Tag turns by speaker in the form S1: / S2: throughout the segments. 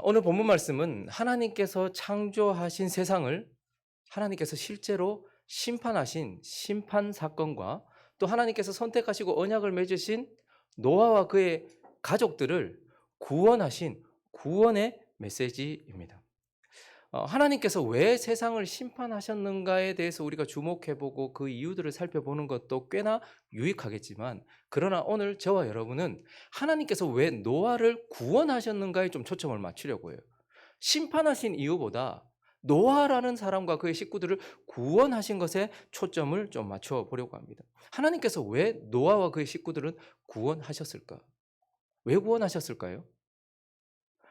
S1: 오늘 본문 말씀은 하나님께서 창조하신 세상을 하나님께서 실제로 심판하신 심판 사건과 또 하나님께서 선택하시고 언약을 맺으신 노아와 그의 가족들을 구원하신 구원의 메시지입니다. 하나님께서 왜 세상을 심판하셨는가에 대해서 우리가 주목해보고 그 이유들을 살펴보는 것도 꽤나 유익하겠지만, 그러나 오늘 저와 여러분은 하나님께서 왜 노아를 구원하셨는가에 좀 초점을 맞추려고 해요. 심판하신 이유보다 노아라는 사람과 그의 식구들을 구원하신 것에 초점을 좀 맞춰 보려고 합니다. 하나님께서 왜 노아와 그의 식구들은 구원하셨을까? 왜 구원하셨을까요?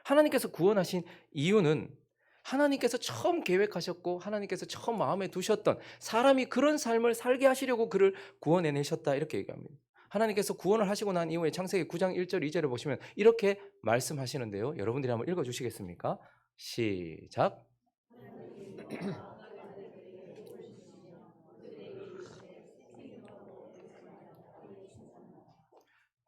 S1: 하나님께서 구원하신 이유는 하나님께서 처음 계획하셨고 하나님께서 처음 마음에 두셨던 사람이 그런 삶을 살게 하시려고 그를 구원해내셨다, 이렇게 얘기합니다. 하나님께서 구원을 하시고 난 이후에 창세기 9장 1절 2절을 보시면 이렇게 말씀하시는데요. 여러분들이 한번 읽어주시겠습니까? 시작.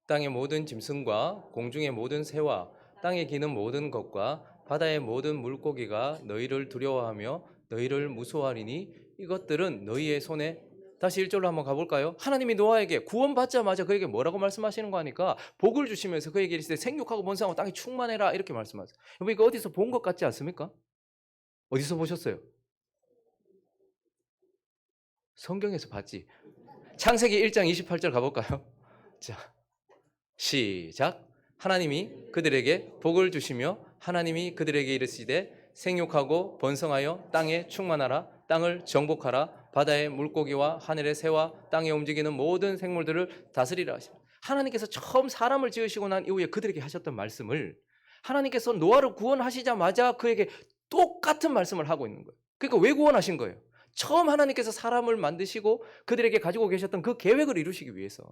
S1: 땅의 모든 짐승과 공중의 모든 새와 땅에 기는 모든 것과 바다의 모든 물고기가 너희를 두려워하며 너희를 무서워하리니 이것들은 너희의 손에. 다시 1절로 한번 가볼까요? 하나님이 노아에게 구원받자마자 그에게 뭐라고 말씀하시는 거 하니까 복을 주시면서 그에게 이르시되 생육하고 번성하고 땅에 충만해라, 이렇게 말씀하세요. 여러분, 이거 어디서 본 것 같지 않습니까? 어디서 보셨어요? 성경에서 봤지. 창세기 1장 28절 가볼까요? 자, 시작. 하나님이 그들에게 복을 주시며 하나님이 그들에게 이르시되 생육하고 번성하여 땅에 충만하라. 땅을 정복하라. 바다의 물고기와 하늘의 새와 땅에 움직이는 모든 생물들을 다스리라 하십니다. 하나님께서 처음 사람을 지으시고 난 이후에 그들에게 하셨던 말씀을 하나님께서 노아를 구원하시자마자 그에게 똑같은 말씀을 하고 있는 거예요. 그러니까 왜 구원하신 거예요? 처음 하나님께서 사람을 만드시고 그들에게 가지고 계셨던 그 계획을 이루시기 위해서,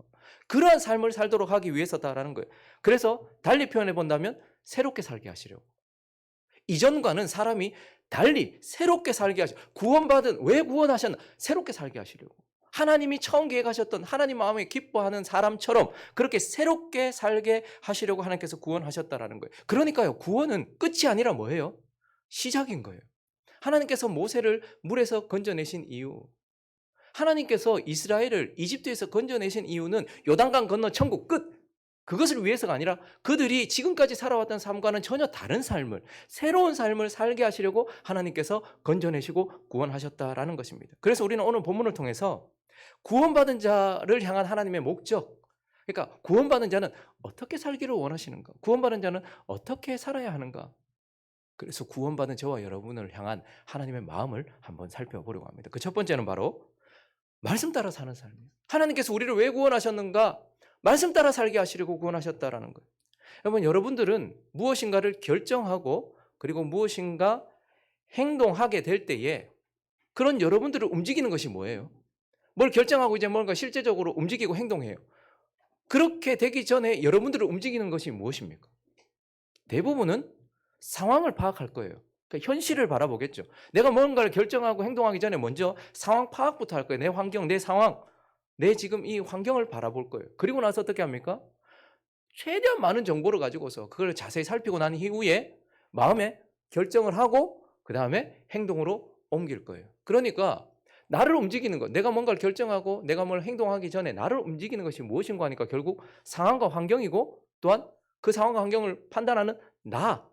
S1: 그러한 삶을 살도록 하기 위해서다라는 거예요. 그래서 달리 표현해 본다면 새롭게 살게 하시려고. 이전과는 사람이 달리 새롭게 살게 구원받은, 왜 구원하셨나? 새롭게 살게 하시려고. 하나님이 처음 계획하셨던 하나님 마음에 기뻐하는 사람처럼 그렇게 새롭게 살게 하시려고 하나님께서 구원하셨다라는 거예요. 그러니까요, 구원은 끝이 아니라 뭐예요? 시작인 거예요. 하나님께서 모세를 물에서 건져내신 이유, 하나님께서 이스라엘을 이집트에서 건져내신 이유는 요단강 건너 천국 끝, 그것을 위해서가 아니라 그들이 지금까지 살아왔던 삶과는 전혀 다른 삶을, 새로운 삶을 살게 하시려고 하나님께서 건져내시고 구원하셨다라는 것입니다. 그래서 우리는 오늘 본문을 통해서 구원받은 자를 향한 하나님의 목적, 그러니까 구원받은 자는 어떻게 살기를 원하시는가, 구원받은 자는 어떻게 살아야 하는가, 그래서 구원받은 저와 여러분을 향한 하나님의 마음을 한번 살펴보려고 합니다. 그 첫 번째는 바로 말씀 따라 사는 삶이에요. 하나님께서 우리를 왜 구원하셨는가? 말씀 따라 살게 하시려고 구원하셨다라는 거예요. 여러분, 여러분들은 무엇인가를 결정하고 그리고 무엇인가 행동하게 될 때에 그런 여러분들을 움직이는 것이 뭐예요? 뭘 결정하고 이제 뭔가 실제적으로 움직이고 행동해요. 그렇게 되기 전에 여러분들을 움직이는 것이 무엇입니까? 대부분은 상황을 파악할 거예요. 그러니까 현실을 바라보겠죠. 내가 뭔가를 결정하고 행동하기 전에 먼저 상황 파악부터 할 거예요. 내 환경, 내 상황, 내 지금 이 환경을 바라볼 거예요. 그리고 나서 어떻게 합니까? 최대한 많은 정보를 가지고서 그걸 자세히 살피고 난 이후에 마음에 결정을 하고 그 다음에 행동으로 옮길 거예요. 그러니까 나를 움직이는 것, 내가 뭔가를 결정하고 내가 뭘 행동하기 전에 나를 움직이는 것이 무엇인가 하니까 결국 상황과 환경이고, 또한 그 상황과 환경을 판단하는 나,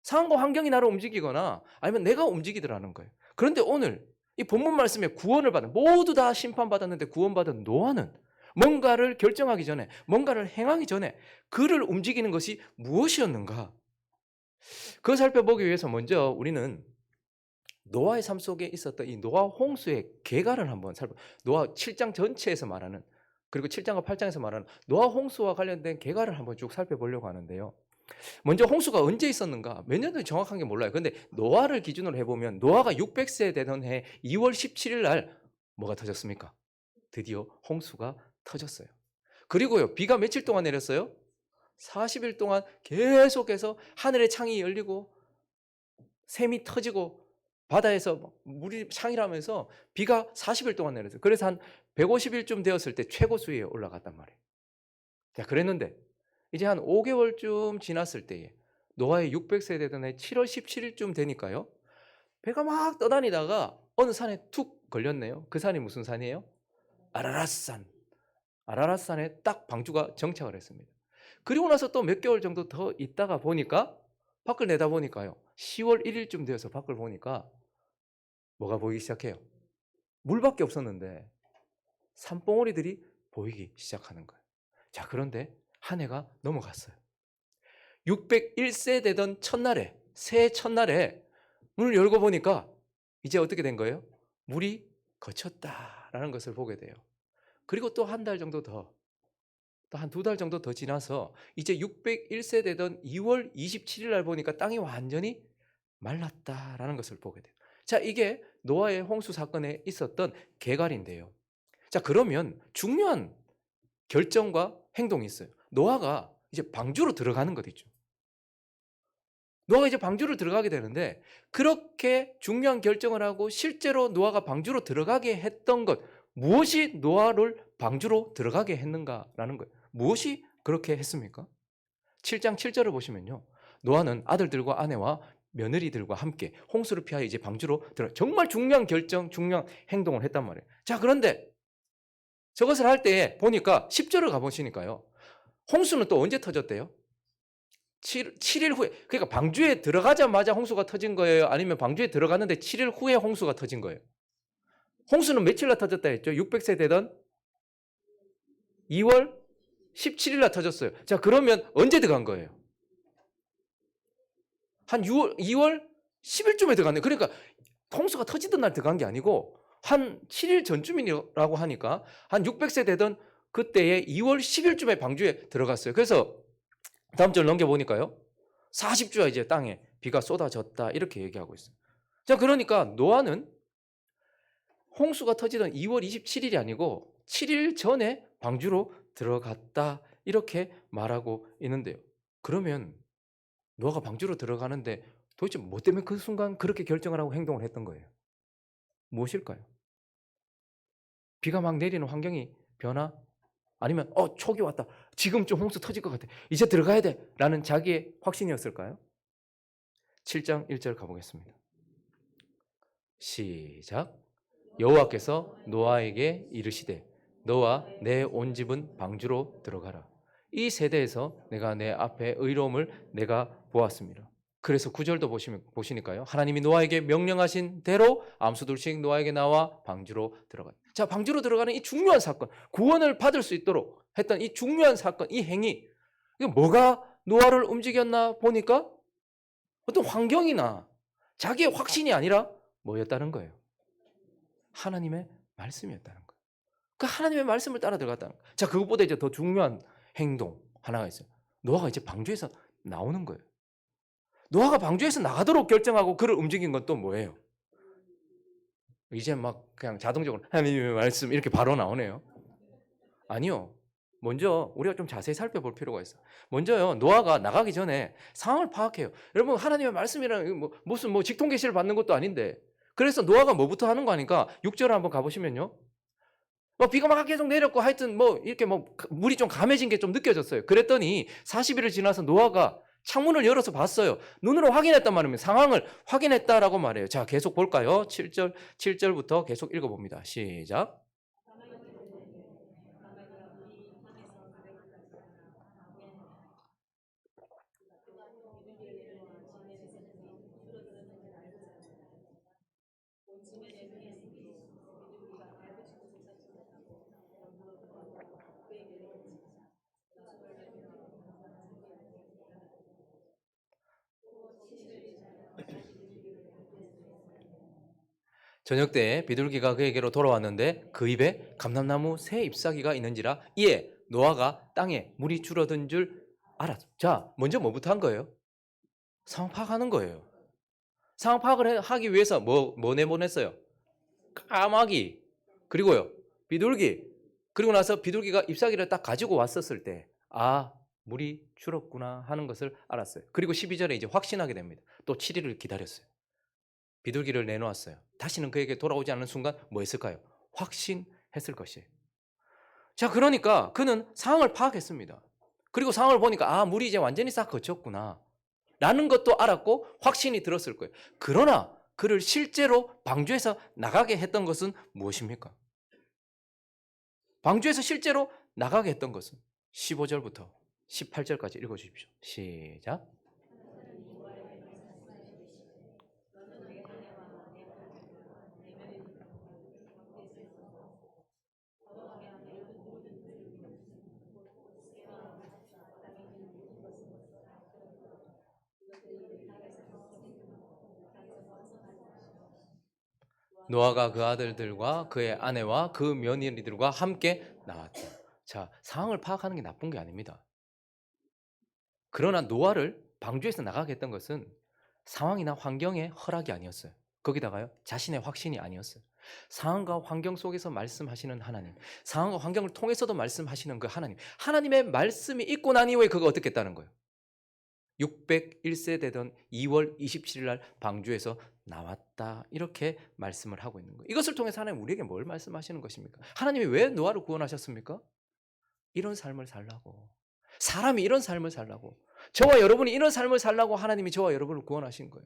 S1: 상황과 환경이 나를 움직이거나 아니면 내가 움직이더라는 거예요. 그런데 오늘 이 본문 말씀에 구원을 받은, 모두 다 심판받았는데 구원받은 노아는 뭔가를 결정하기 전에, 뭔가를 행하기 전에 그를 움직이는 것이 무엇이었는가? 그걸 살펴보기 위해서 먼저 우리는 노아의 삶 속에 있었던 이 노아 홍수의 계가를 한번 노아 7장 전체에서 말하는, 그리고 7장과 8장에서 말하는 노아 홍수와 관련된 계가를 한번 쭉 살펴보려고 하는데요. 먼저 홍수가 언제 있었는가? 몇 년도인지 정확한 게 몰라요. 근데 노아를 기준으로 해보면 노아가 600세 되던 해 2월 17일 날 뭐가 터졌습니까? 드디어 홍수가 터졌어요. 그리고요, 비가 며칠 동안 내렸어요? 40일 동안 계속해서 하늘의 창이 열리고 샘이 터지고 바다에서 물이 창이라면서 비가 40일 동안 내렸어요. 그래서 한 150일쯤 되었을 때 최고 수위에 올라갔단 말이에요. 자, 그랬는데 이제 한 5개월쯤 지났을 때에 노아의 600세 되던 해 7월 17일쯤 되니까요. 배가 막 떠다니다가 어느 산에 툭 걸렸네요. 그 산이 무슨 산이에요? 아라랏산. 아라랏산에 딱 방주가 정착을 했습니다. 그리고 나서 또 몇 개월 정도 더 있다가 보니까 밖을 내다보니까요. 10월 1일쯤 되어서 밖을 보니까 뭐가 보이기 시작해요? 물밖에 없었는데 산봉우리들이 보이기 시작하는 거예요. 자, 그런데 한 해가 넘어갔어요. 601세 되던 첫날에, 새해 첫날에 문을 열고 보니까 이제 어떻게 된 거예요? 물이 거쳤다라는 것을 보게 돼요. 그리고 또 한 달 정도 더, 또 한 2달 정도 더 지나서 이제 601세 되던 2월 27일 날 보니까 땅이 완전히 말랐다라는 것을 보게 돼요. 자, 이게 노아의 홍수 사건에 있었던 계갈인데요. 자, 그러면 중요한 결정과 행동이 있어요. 노아가 이제 방주로 들어가는 것이죠. 노아가 이제 방주로 들어가게 되는데 그렇게 중요한 결정을 하고 실제로 노아가 방주로 들어가게 했던 것, 무엇이 노아를 방주로 들어가게 했는가라는 거예요. 무엇이 그렇게 했습니까? 7장 7절을 보시면요. 노아는 아들들과 아내와 며느리들과 함께 홍수를 피하여 이제 방주로 들어가. 정말 중요한 결정, 중요한 행동을 했단 말이에요. 자, 그런데 저것을 할 때 보니까 10절을 가보시니까요. 홍수는 또 언제 터졌대요? 7일 후에. 그러니까 방주에 들어가자마자 홍수가 터진 거예요? 아니면 방주에 들어갔는데 7일 후에 홍수가 터진 거예요? 홍수는 며칠 날 터졌다 했죠? 600세 되던 2월 17일 날 터졌어요. 자, 그러면 언제 들어간 거예요? 한 2월 10일쯤에 들어갔네. 그러니까 홍수가 터지던 날 들어간 게 아니고 한 7일 전쯤이라고 하니까 한 600세 되던 그때의 2월 10일쯤에 방주에 들어갔어요. 그래서 다음 절 넘겨보니까요. 40주야 이제 땅에 비가 쏟아졌다 이렇게 얘기하고 있어요. 자, 그러니까 노아는 홍수가 터지던 2월 27일이 아니고 7일 전에 방주로 들어갔다 이렇게 말하고 있는데요. 그러면 노아가 방주로 들어가는데 도대체 뭐 때문에 그 순간 그렇게 결정을 하고 행동을 했던 거예요? 무엇일까요? 비가 막 내리는 환경이 변화? 아니면 촉이 왔다. 지금쯤 홍수 터질 것 같아. 이제 들어가야 돼. 라는 자기의 확신이었을까요? 7장 1절 가보겠습니다. 시작. 여호와께서 노아에게 이르시되 너와 내 온 집은 방주로 들어가라. 이 세대에서 내가 내 앞에 의로움을 내가 보았습니다. 그래서 9절도 보시니까요. 하나님이 노아에게 명령하신 대로 암수둘씩 노아에게 나와 방주로 들어가요. 자, 방주로 들어가는 이 중요한 사건, 구원을 받을 수 있도록 했던 이 중요한 사건, 이 행위, 이게 뭐가 노아를 움직였나 보니까 어떤 환경이나 자기의 확신이 아니라 뭐였다는 거예요? 하나님의 말씀이었다는 거예요. 그 하나님의 말씀을 따라 들어갔다는 거예요. 자, 그것보다 이제 더 중요한 행동 하나가 있어요. 노아가 이제 방주에서 나오는 거예요. 노아가 방주에서 나가도록 결정하고 그를 움직인 건 또 뭐예요? 이제 막 그냥 자동적으로 하나님의 말씀 이렇게 바로 나오네요. 아니요. 먼저 우리가 좀 자세히 살펴볼 필요가 있어요. 먼저요, 노아가 나가기 전에 상황을 파악해요. 여러분, 하나님의 말씀이라는 무슨 직통 계시를 받는 것도 아닌데, 그래서 노아가 뭐부터 하는 거 아니까 6절을 한번 가보시면요. 비가 막 계속 내렸고 하여튼 이렇게 물이 좀 감해진 게 좀 느껴졌어요. 그랬더니 40일을 지나서 노아가 창문을 열어서 봤어요. 눈으로 확인했단 말입니다. 상황을 확인했다라고 말해요. 자, 계속 볼까요? 7절부터 계속 읽어봅니다. 시작. 저녁 때 비둘기가 그에게로 돌아왔는데 그 입에 감람나무 새 잎사귀가 있는지라 이에 노아가 땅에 물이 줄어든 줄 알았어. 자, 먼저 뭐부터 한 거예요? 상황 파악하는 거예요. 상황 파악을 하기 위해서 뭐 내보냈어요? 까마귀, 그리고요 비둘기. 그리고 나서 비둘기가 잎사귀를 딱 가지고 왔었을 때 물이 줄었구나 하는 것을 알았어요. 그리고 12절에 이제 확신하게 됩니다. 또 7일을 기다렸어요. 비둘기를 내놓았어요. 다시는 그에게 돌아오지 않는 순간 뭐 했을까요? 확신했을 것이에요. 자, 그러니까 그는 상황을 파악했습니다. 그리고 상황을 보니까 물이 이제 완전히 싹 거쳤구나. 라는 것도 알았고 확신이 들었을 거예요. 그러나 그를 실제로 방주에서 나가게 했던 것은 무엇입니까? 방주에서 실제로 나가게 했던 것은 15절부터 18절까지 읽어주십시오. 시작. 노아가 그 아들들과 그의 아내와 그 며느리들과 함께 나왔다. 자, 상황을 파악하는 게 나쁜 게 아닙니다. 그러나 노아를 방주에서 나가게 했던 것은 상황이나 환경의 허락이 아니었어요. 거기다가요, 자신의 확신이 아니었어요. 상황과 환경 속에서 말씀하시는 하나님, 상황과 환경을 통해서도 말씀하시는 그 하나님, 하나님의 말씀이 있고 난 이후에 그거 어떻게 했다는 거예요? 601세 되던 2월 27일 날 방주에서 나왔다, 이렇게 말씀을 하고 있는 거예요. 이것을 통해서 하나님 우리에게 뭘 말씀하시는 것입니까? 하나님이 왜 노아를 구원하셨습니까? 이런 삶을 살라고, 사람이 이런 삶을 살라고, 저와 여러분이 이런 삶을 살라고 하나님이 저와 여러분을 구원하신 거예요.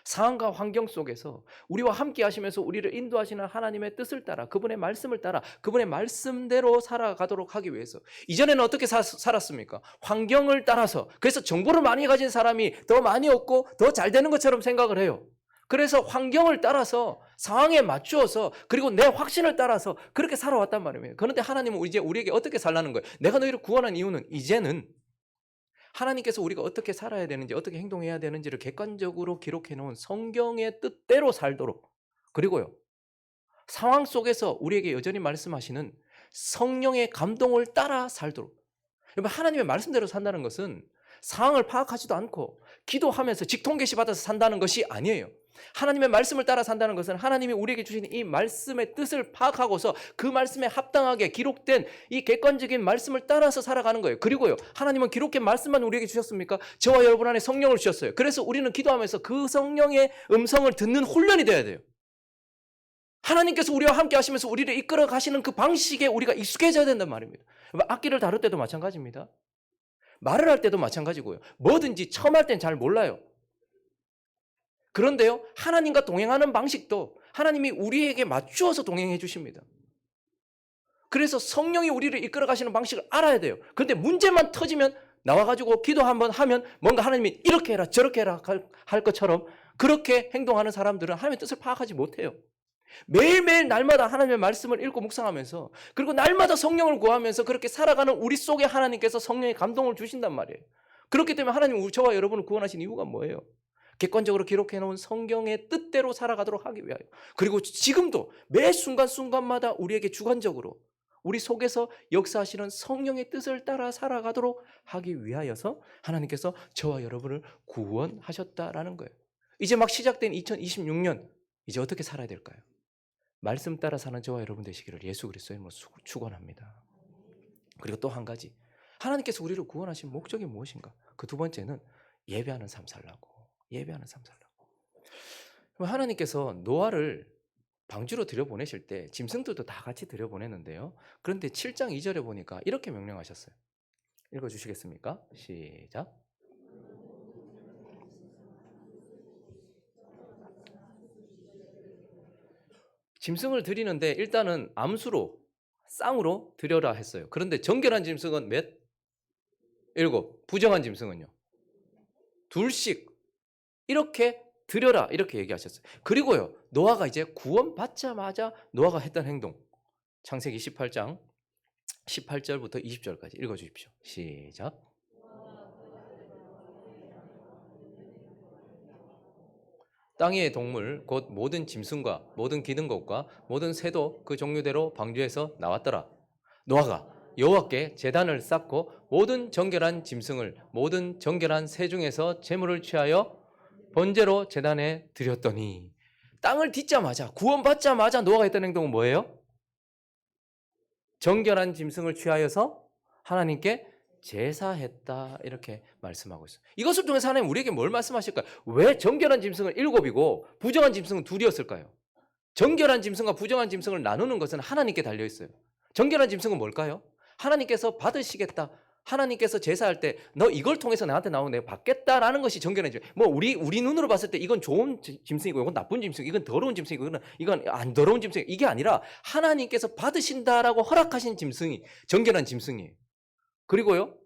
S1: 상황과 환경 속에서 우리와 함께 하시면서 우리를 인도하시는 하나님의 뜻을 따라, 그분의 말씀을 따라, 그분의 말씀대로 살아가도록 하기 위해서. 이전에는 어떻게 살았습니까? 환경을 따라서. 그래서 정보를 많이 가진 사람이 더 많이 얻고 더 잘 되는 것처럼 생각을 해요. 그래서 환경을 따라서, 상황에 맞추어서, 그리고 내 확신을 따라서 그렇게 살아왔단 말이에요. 그런데 하나님은 이제 우리에게 어떻게 살라는 거예요? 내가 너희를 구원한 이유는, 이제는 하나님께서 우리가 어떻게 살아야 되는지, 어떻게 행동해야 되는지를 객관적으로 기록해 놓은 성경의 뜻대로 살도록, 그리고요, 상황 속에서 우리에게 여전히 말씀하시는 성령의 감동을 따라 살도록. 여러분, 하나님의 말씀대로 산다는 것은 상황을 파악하지도 않고 기도하면서 직통계시 받아서 산다는 것이 아니에요. 하나님의 말씀을 따라 산다는 것은 하나님이 우리에게 주신 이 말씀의 뜻을 파악하고서 그 말씀에 합당하게 기록된 이 객관적인 말씀을 따라서 살아가는 거예요. 그리고요, 하나님은 기록된 말씀만 우리에게 주셨습니까? 저와 여러분 안에 성령을 주셨어요. 그래서 우리는 기도하면서 그 성령의 음성을 듣는 훈련이 돼야 돼요. 하나님께서 우리와 함께 하시면서 우리를 이끌어 가시는 그 방식에 우리가 익숙해져야 된단 말입니다. 악기를 다룰 때도 마찬가지입니다. 말을 할 때도 마찬가지고요. 뭐든지 처음 할 땐 잘 몰라요. 그런데요, 하나님과 동행하는 방식도 하나님이 우리에게 맞추어서 동행해 주십니다. 그래서 성령이 우리를 이끌어 가시는 방식을 알아야 돼요. 그런데 문제만 터지면 나와가지고 기도 한번 하면 뭔가 하나님이 이렇게 해라 저렇게 해라 할 것처럼 그렇게 행동하는 사람들은 하나님의 뜻을 파악하지 못해요. 매일매일 날마다 하나님의 말씀을 읽고 묵상하면서, 그리고 날마다 성령을 구하면서 그렇게 살아가는 우리 속에 하나님께서 성령의 감동을 주신단 말이에요. 그렇기 때문에 하나님은 저와 여러분을 구원하신 이유가 뭐예요? 객관적으로 기록해 놓은 성경의 뜻대로 살아가도록 하기 위하여. 그리고 지금도 매 순간순간마다 우리에게 주관적으로 우리 속에서 역사하시는 성령의 뜻을 따라 살아가도록 하기 위하여서 하나님께서 저와 여러분을 구원하셨다라는 거예요. 이제 막 시작된 2026년, 이제 어떻게 살아야 될까요? 말씀 따라 사는 저와 여러분 되시기를 예수 그리스도의 이름으로 축원합니다. 그리고 또 한 가지, 하나님께서 우리를 구원하신 목적이 무엇인가? 그 두 번째는 예배하는 삶 살라고. 예배하는 삶 살라고. 하나님께서 노아를 방주로 들여보내실 때 짐승들도 다 같이 들여보냈는데요. 그런데 7장 2절에 보니까 이렇게 명령하셨어요. 읽어주시겠습니까? 시작. 짐승을 드리는데 일단은 암수로, 쌍으로 드려라 했어요. 그런데 정결한 짐승은 몇? 7. 부정한 짐승은요? 2씩 이렇게 드려라, 이렇게 얘기하셨어요. 그리고요, 노아가 이제 구원받자마자 노아가 했던 행동, 창세기 18장 18절부터 20절까지 읽어주십시오. 시작. 땅의 동물 곧 모든 짐승과 모든 기는 것과 모든 새도 그 종류대로 방주에서 나왔더라. 노아가 여호와께 제단을 쌓고 모든 정결한 짐승을 모든 정결한 새 중에서 제물을 취하여 번제로 제단에 드렸더니, 땅을 딛자마자, 구원받자마자 노아가 했던 행동은 뭐예요? 정결한 짐승을 취하여서 하나님께 제사했다, 이렇게 말씀하고 있어요. 이것을 통해서 하나님 우리에게 뭘 말씀하실까요? 왜 정결한 짐승은 7이고 부정한 짐승은 2이었을까요? 정결한 짐승과 부정한 짐승을 나누는 것은 하나님께 달려있어요. 정결한 짐승은 뭘까요? 하나님께서 받으시겠다, 하나님께서 제사할 때 너 이걸 통해서 나한테 나오면 내가 받겠다라는 것이 정결한 짐승. 뭐 우리 눈으로 봤을 때 이건 좋은 짐승이고 이건 나쁜 짐승, 이건 더러운 짐승이고 이건 안 더러운 짐승, 이게 아니라 하나님께서 받으신다라고 허락하신 짐승이 정결한 짐승이에요. 그리고요,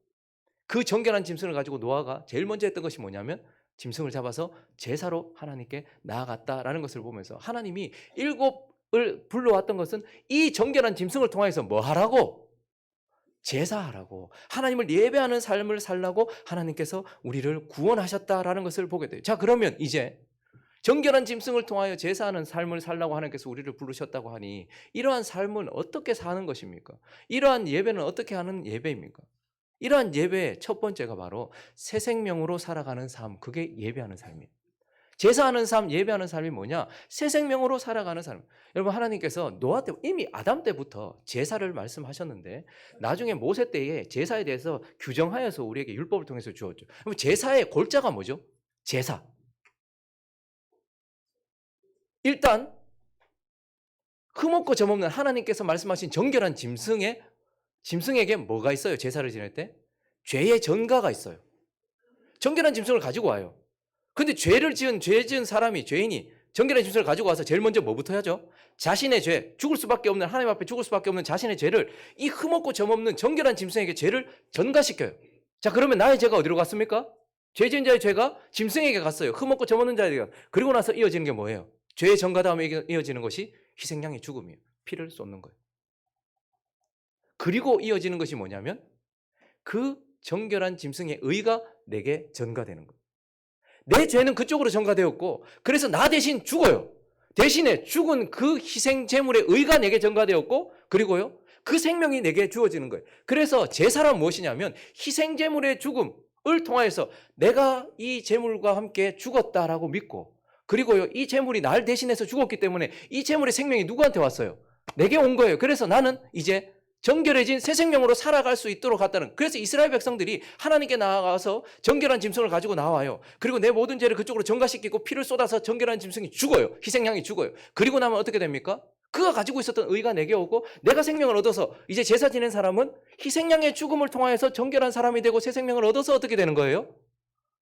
S1: 그 정결한 짐승을 가지고 노아가 제일 먼저 했던 것이 뭐냐면 짐승을 잡아서 제사로 하나님께 나아갔다라는 것을 보면서 하나님이 일곱을 불러왔던 것은 이 정결한 짐승을 통해서 뭐 하라고? 제사하라고, 하나님을 예배하는 삶을 살라고 하나님께서 우리를 구원하셨다라는 것을 보게 돼요. 자, 그러면 이제 정결한 짐승을 통하여 제사하는 삶을 살라고 하나님께서 우리를 부르셨다고 하니 이러한 삶은 어떻게 사는 것입니까? 이러한 예배는 어떻게 하는 예배입니까? 이러한 예배의 첫 번째가 바로 새 생명으로 살아가는 삶, 그게 예배하는 삶이에요. 제사하는 삶, 예배하는 삶이 뭐냐? 새 생명으로 살아가는 삶. 여러분, 하나님께서 노아 때, 이미 아담 때부터 제사를 말씀하셨는데 나중에 모세 때에 제사에 대해서 규정하여서 우리에게 율법을 통해서 주었죠. 그럼 제사의 골자가 뭐죠? 제사. 일단 흠없고 점없는 하나님께서 말씀하신 정결한 짐승에게 뭐가 있어요? 제사를 지낼 때? 죄의 전가가 있어요. 정결한 짐승을 가지고 와요. 근데 죄 지은 사람이, 죄인이 정결한 짐승을 가지고 와서 제일 먼저 뭐부터 해야죠? 자신의 죄, 죽을 수밖에 없는, 하나님 앞에 죽을 수밖에 없는 자신의 죄를 이 흠없고 점없는 정결한 짐승에게 죄를 전가시켜요. 자, 그러면 나의 죄가 어디로 갔습니까? 죄 지은 자의 죄가 짐승에게 갔어요. 흠없고 점없는 자에게. 그리고 나서 이어지는 게 뭐예요? 죄의 전가 다음에 이어지는 것이 희생양의 죽음이에요. 피를 쏟는 거예요. 그리고 이어지는 것이 뭐냐면 그 정결한 짐승의 의가 내게 전가되는 거예요. 내 죄는 그쪽으로 전가되었고 그래서 나 대신 죽어요. 대신에 죽은 그 희생 제물의 의가 내게 전가되었고 그리고요, 그 생명이 내게 주어지는 거예요. 그래서 제사란 무엇이냐면 희생 제물의 죽음을 통하여서 내가 이 제물과 함께 죽었다라고 믿고, 그리고요, 이 제물이 날 대신해서 죽었기 때문에 이 제물의 생명이 누구한테 왔어요? 내게 온 거예요. 그래서 나는 이제 정결해진 새 생명으로 살아갈 수 있도록 갔다는. 그래서 이스라엘 백성들이 하나님께 나아가서 정결한 짐승을 가지고 나와요. 그리고 내 모든 죄를 그쪽으로 전가시키고 피를 쏟아서 정결한 짐승이 죽어요. 희생양이 죽어요. 그리고 나면 어떻게 됩니까? 그가 가지고 있었던 의가 내게 오고 내가 생명을 얻어서 이제 제사 지낸 사람은 희생양의 죽음을 통하여서 정결한 사람이 되고 새 생명을 얻어서 어떻게 되는 거예요?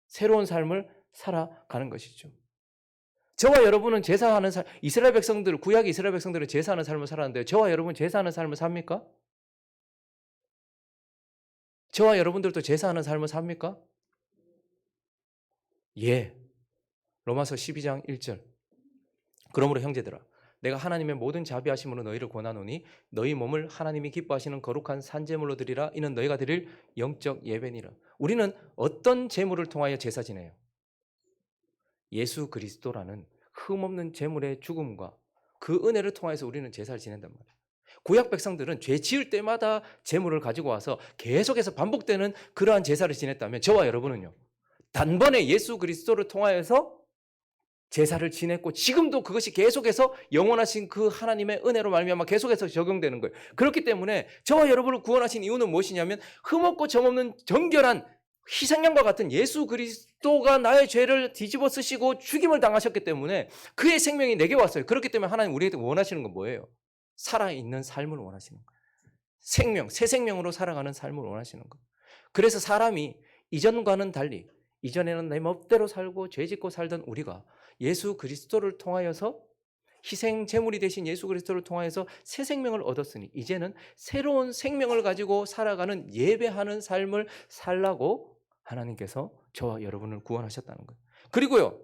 S1: 새로운 삶을 살아가는 것이죠. 저와 여러분은 제사하는 삶, 이스라엘 백성들, 구약 이스라엘 백성들은 제사하는 삶을 살았는데 저와 여러분 제사하는 삶을 삽니까? 저와 여러분들도 제사하는 삶을 삽니까? 예. 로마서 12장 1절. 그러므로 형제들아, 내가 하나님의 모든 자비하심으로 너희를 권하노니 너희 몸을 하나님이 기뻐하시는 거룩한 산제물로 드리라. 이는 너희가 드릴 영적 예배니라. 우리는 어떤 제물을 통하여 제사 지내요? 예수 그리스도라는 흠없는 제물의 죽음과 그 은혜를 통해서 우리는 제사를 지낸단 말이에요. 구약 백성들은 죄 지을 때마다 제물을 가지고 와서 계속해서 반복되는 그러한 제사를 지냈다면 저와 여러분은요, 단번에 예수 그리스도를 통하여서 제사를 지냈고 지금도 그것이 계속해서 영원하신 그 하나님의 은혜로 말미암아 계속해서 적용되는 거예요. 그렇기 때문에 저와 여러분을 구원하신 이유는 무엇이냐면 흠없고 점없는 정결한 희생양과 같은 예수 그리스도가 나의 죄를 뒤집어 쓰시고 죽임을 당하셨기 때문에 그의 생명이 내게 왔어요. 그렇기 때문에 하나님 우리에게 원하시는 건 뭐예요? 살아있는 삶을 원하시는 거예요. 생명, 새 생명으로 살아가는 삶을 원하시는 거예요. 그래서 사람이 이전과는 달리, 이전에는 내 멋대로 살고 죄짓고 살던 우리가 예수 그리스도를 통하여서 희생 제물이 되신 예수 그리스도를 통하여서 새 생명을 얻었으니 이제는 새로운 생명을 가지고 살아가는 예배하는 삶을 살라고 하나님께서 저와 여러분을 구원하셨다는 거예요. 그리고요,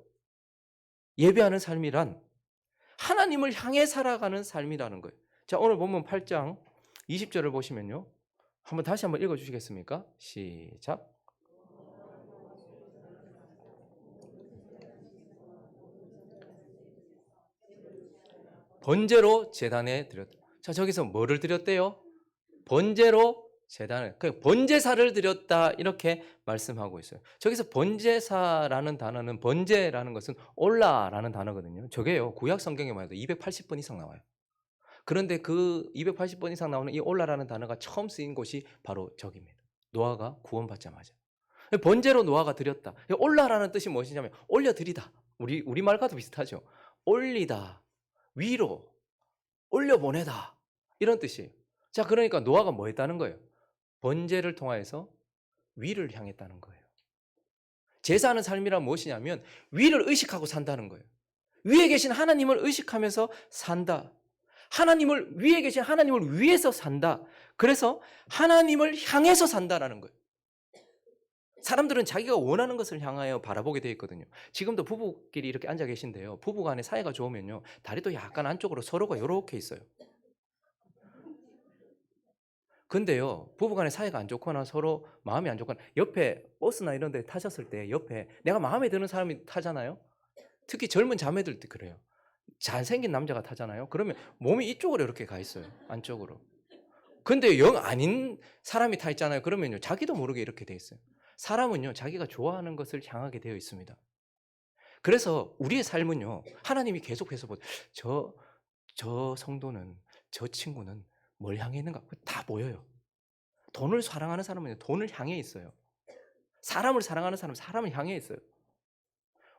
S1: 예배하는 삶이란 하나님을 향해 살아가는 삶이라는 거예요. 자, 오늘 본문 8장 20절을 보시면요, 다시 한번 읽어주시겠습니까? 시작. 번제로 제단에 드렸다. 자, 저기서 뭐를 드렸대요? 번제로 제단을, 번제사를 드렸다, 이렇게 말씀하고 있어요. 저기서 번제사라는 단어는, 번제라는 것은 올라라는 단어거든요. 저게요, 구약 성경에만 해도 280번 이상 나와요. 그런데 그 280번 이상 나오는 이 올라라는 단어가 처음 쓰인 곳이 바로 저기입니다. 노아가 구원받자마자 번제로 노아가 드렸다. 올라라는 뜻이 무엇이냐면 올려드리다. 우리말과도 비슷하죠. 올리다, 위로 올려보내다, 이런 뜻이에요. 자, 그러니까 노아가 뭐 했다는 거예요? 번제를 통하여서 위를 향했다는 거예요. 제사하는 삶이란 무엇이냐면 위를 의식하고 산다는 거예요. 위에 계신 하나님을 의식하면서 산다. 위에 계신 하나님을 위해서 산다. 그래서 하나님을 향해서 산다라는 거예요. 사람들은 자기가 원하는 것을 향하여 바라보게 되어 있거든요. 지금도 부부끼리 이렇게 앉아 계신데요. 부부 간에 사이가 좋으면요. 다리도 약간 안쪽으로 서로가 이렇게 있어요. 근데요, 부부 간에 사이가 안 좋거나 서로 마음이 안 좋거나 옆에 버스나 이런 데 타셨을 때 옆에 내가 마음에 드는 사람이 타잖아요. 특히 젊은 자매들도 그래요. 잘생긴 남자가 타잖아요. 그러면 몸이 이쪽으로 이렇게 가 있어요. 안쪽으로. 근데 영 아닌 사람이 타 있잖아요. 그러면요, 자기도 모르게 이렇게 돼 있어요. 사람은요, 자기가 좋아하는 것을 향하게 되어 있습니다. 그래서 우리의 삶은요, 하나님이 계속해서 저 성도는, 저 친구는 뭘 향해 있는가? 다 보여요. 돈을 사랑하는 사람은 돈을 향해 있어요. 사람을 사랑하는 사람은 사람을 향해 있어요.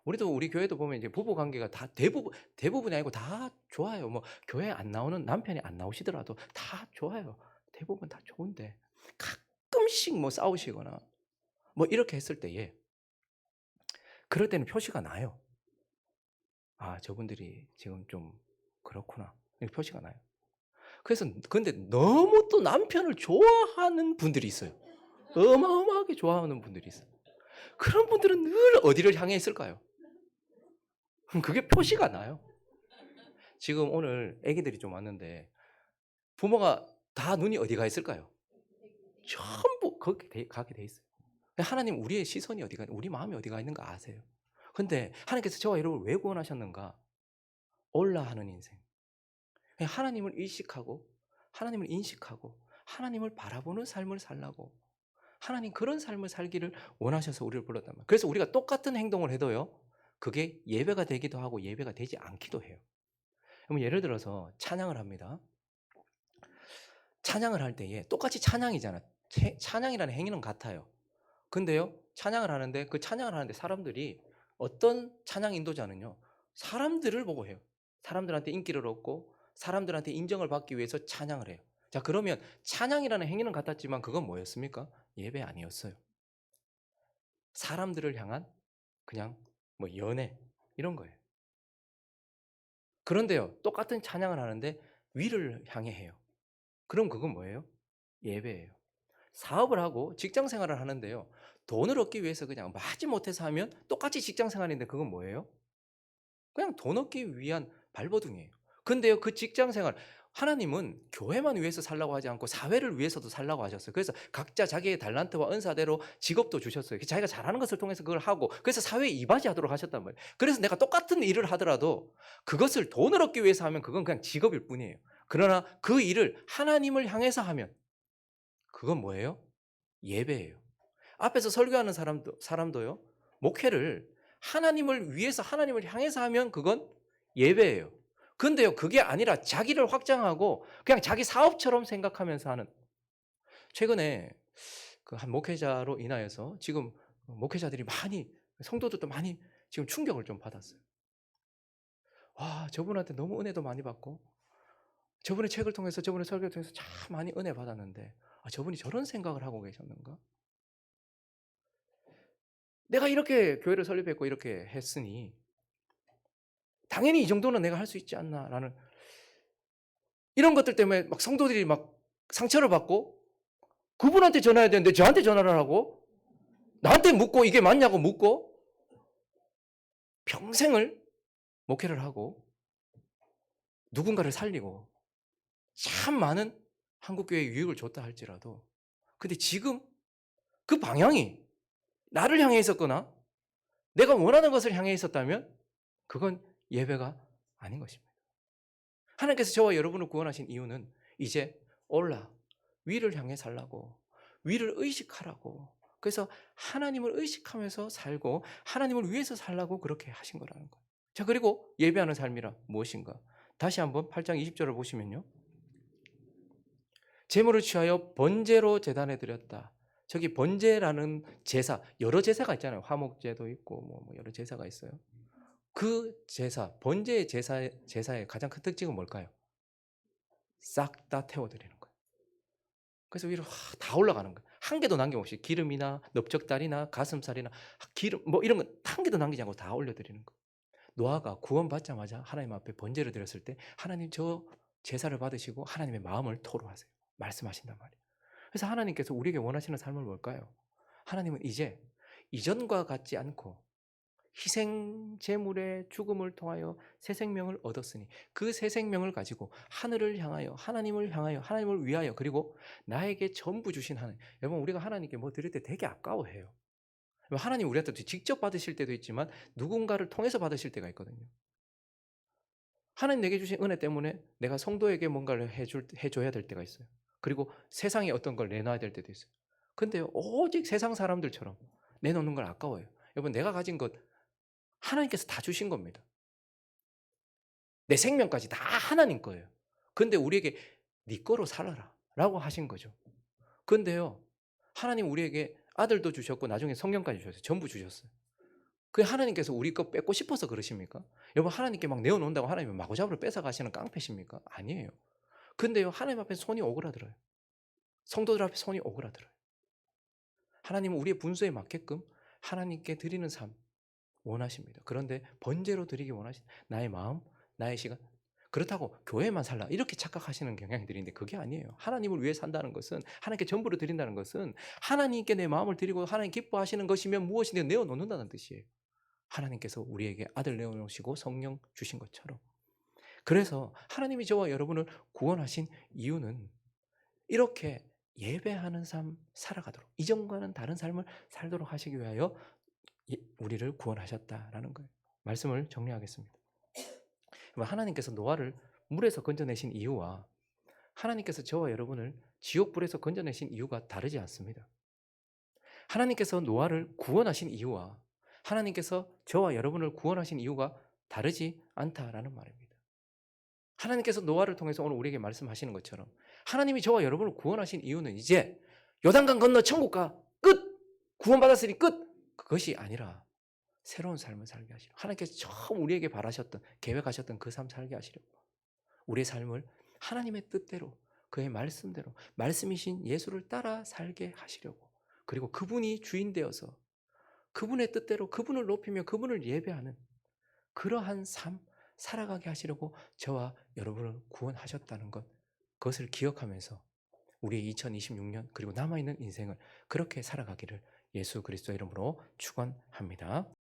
S1: 우리 교회도 보면 이제 부부 관계가 다 대부분이 아니고 다 좋아요. 뭐 교회 안 나오는 남편이 안 나오시더라도 다 좋아요. 대부분 다 좋은데 가끔씩 뭐 싸우시거나 뭐 이렇게 했을 때에 그럴 때는 표시가 나요. 아, 저분들이 지금 좀 그렇구나. 이렇게 표시가 나요. 그래서 근데 너무 또 남편을 좋아하는 분들이 있어요. 어마어마하게 좋아하는 분들이 있어요. 그런 분들은 늘 어디를 향해 있을까요? 그게 표시가 나요. 지금 오늘 아기들이 좀 왔는데 부모가 다 눈이 어디 가 있을까요? 전부 거기 가게 돼 있어요. 하나님 우리의 시선이 어디가, 우리 마음이 어디가 있는가 아세요. 근데 하나님께서 저와 여러분을 왜 구원하셨는가? 올라 하는 인생. 하나님을 의식하고 하나님을 인식하고 하나님을 바라보는 삶을 살라고, 하나님 그런 삶을 살기를 원하셔서 우리를 불렀단 말이에요. 그래서 우리가 똑같은 행동을 해도요, 그게 예배가 되기도 하고 예배가 되지 않기도 해요. 그럼 예를 들어서 찬양을 합니다. 찬양을 할 때에 똑같이 찬양이잖아. 찬양이라는 행위는 같아요. 근데요, 찬양을 하는데 그 찬양을 하는데 사람들이 어떤 찬양 인도자는요, 사람들을 보고 해요. 사람들한테 인기를 얻고 사람들한테 인정을 받기 위해서 찬양을 해요. 자, 그러면 찬양이라는 행위는 같았지만 그건 뭐였습니까? 예배 아니었어요. 사람들을 향한 그냥 뭐 연애 이런 거예요. 그런데요, 똑같은 찬양을 하는데 위를 향해 해요. 그럼 그건 뭐예요? 예배예요. 사업을 하고 직장 생활을 하는데요, 돈을 얻기 위해서 그냥 마지못해서 하면 똑같이 직장 생활인데 그건 뭐예요? 그냥 돈 얻기 위한 발버둥이에요. 근데요, 그 직장 생활, 하나님은 교회만 위해서 살라고 하지 않고 사회를 위해서도 살라고 하셨어요. 그래서 각자 자기의 달란트와 은사대로 직업도 주셨어요. 자기가 잘하는 것을 통해서 그걸 하고, 그래서 사회에 이바지하도록 하셨단 말이에요. 그래서 내가 똑같은 일을 하더라도 그것을 돈을 얻기 위해서 하면 그건 그냥 직업일 뿐이에요. 그러나 그 일을 하나님을 향해서 하면 그건 뭐예요? 예배예요. 앞에서 설교하는 사람도요, 목회를 하나님을 위해서 하나님을 향해서 하면 그건 예배예요. 근데요, 그게 아니라 자기를 확장하고 그냥 자기 사업처럼 생각하면서 하는, 최근에 그 한 목회자로 인하여서 지금 목회자들이 많이, 성도들도 많이 지금 충격을 좀 받았어요. 와, 저분한테 너무 은혜도 많이 받고 저분의 책을 통해서, 저분의 설교를 통해서 참 많이 은혜 받았는데, 아, 저분이 저런 생각을 하고 계셨는가? 내가 이렇게 교회를 설립했고 이렇게 했으니 당연히 이 정도는 내가 할 수 있지 않나라는, 이런 것들 때문에 막 성도들이 막 상처를 받고, 그분한테 전화해야 되는데 저한테 전화를 하고 나한테 묻고 이게 맞냐고 묻고, 평생을 목회를 하고 누군가를 살리고 참 많은 한국교회에 유익을 줬다 할지라도, 근데 지금 그 방향이 나를 향해 있었거나 내가 원하는 것을 향해 있었다면 그건 예배가 아닌 것입니다. 하나님께서 저와 여러분을 구원하신 이유는 이제 올라 위를 향해 살라고, 위를 의식하라고, 그래서 하나님을 의식하면서 살고 하나님을 위해서 살라고 그렇게 하신 거라는 거예요. 자, 그리고 예배하는 삶이라 무엇인가? 다시 한번 8장 20절을 보시면요, 제물을 취하여 번제로 제단에 드렸다. 저기 번제라는 제사, 여러 제사가 있잖아요. 화목제도 있고 뭐 여러 제사가 있어요. 그 제사, 번제의 제사의 가장 큰 특징은 뭘까요? 싹 다 태워드리는 거예요. 그래서 위로 다 올라가는 거예요. 한 개도 남김없이 기름이나 넓적다리나 가슴살이나 기름 뭐 이런 거 한 개도 남기지 않고 다 올려드리는 거. 노아가 구원받자마자 하나님 앞에 번제를 드렸을 때 하나님 저 제사를 받으시고 하나님의 마음을 토로하세요. 말씀하신단 말이에요. 그래서 하나님께서 우리에게 원하시는 삶은 뭘까요? 하나님은 이제 이전과 같지 않고 희생 제물의 죽음을 통하여 새 생명을 얻었으니 그 새 생명을 가지고 하늘을 향하여 하나님을 위하여 그리고 나에게 전부 주신 하나님. 여러분 우리가 하나님께 뭐 드릴 때 되게 아까워해요. 하나님 우리한테 직접 받으실 때도 있지만 누군가를 통해서 받으실 때가 있거든요. 하나님 내게 주신 은혜 때문에 내가 성도에게 뭔가를 해줘야 될 때가 있어요. 그리고 세상에 어떤 걸 내놔야 될 때도 있어요. 근데 오직 세상 사람들처럼 내놓는 걸 아까워요. 여러분 내가 가진 것 하나님께서 다 주신 겁니다. 내 생명까지 다 하나님 거예요. 근데 우리에게 네 거로 살아라 라고 하신 거죠. 근데요 하나님 우리에게 아들도 주셨고 나중에 성령까지 주셨어요. 전부 주셨어요. 그 하나님께서 우리 거 뺏고 싶어서 그러십니까? 여러분 하나님께 막 내어놓는다고 하나님이 마구잡이로 뺏어가시는 깡패십니까? 아니에요. 근데요 하나님 앞에 손이 오그라들어요. 성도들 앞에 손이 오그라들어요. 하나님은 우리의 분수에 맞게끔 하나님께 드리는 삶 원하십니다. 그런데 번제로 드리기 원하신 나의 마음, 나의 시간. 그렇다고 교회만 살라 이렇게 착각하시는 경향들이 있는데 그게 아니에요. 하나님을 위해 산다는 것은 하나님께 전부를 드린다는 것은 하나님께 내 마음을 드리고 하나님 기뻐하시는 것이면 무엇이든 내어놓는다는 뜻이에요. 하나님께서 우리에게 아들 내어놓으시고 성령 주신 것처럼. 그래서 하나님이 저와 여러분을 구원하신 이유는 이렇게 예배하는 삶 살아가도록 이전과는 다른 삶을 살도록 하시기 위하여 우리를 구원하셨다라는 거예요. 말씀을 정리하겠습니다. 하나님께서 노아를 물에서 건져내신 이유와 하나님께서 저와 여러분을 지옥불에서 건져내신 이유가 다르지 않습니다. 하나님께서 노아를 구원하신 이유와 하나님께서 저와 여러분을 구원하신 이유가 다르지 않다라는 말입니다. 하나님께서 노아를 통해서 오늘 우리에게 말씀하시는 것처럼 하나님이 저와 여러분을 구원하신 이유는 이제 요단강 건너 천국 가 끝! 구원받았으니 끝! 그것이 아니라 새로운 삶을 살게 하시려고 하나님께서 처음 우리에게 바라셨던 계획하셨던 그 삶 살게 하시려고 우리의 삶을 하나님의 뜻대로 그의 말씀대로 말씀이신 예수를 따라 살게 하시려고 그리고 그분이 주인 되어서 그분의 뜻대로 그분을 높이며 그분을 예배하는 그러한 삶 살아가게 하시려고 저와 여러분을 구원하셨다는 것 그것을 기억하면서 우리의 2026년 그리고 남아있는 인생을 그렇게 살아가기를 예수 그리스도의 이름으로 축원합니다.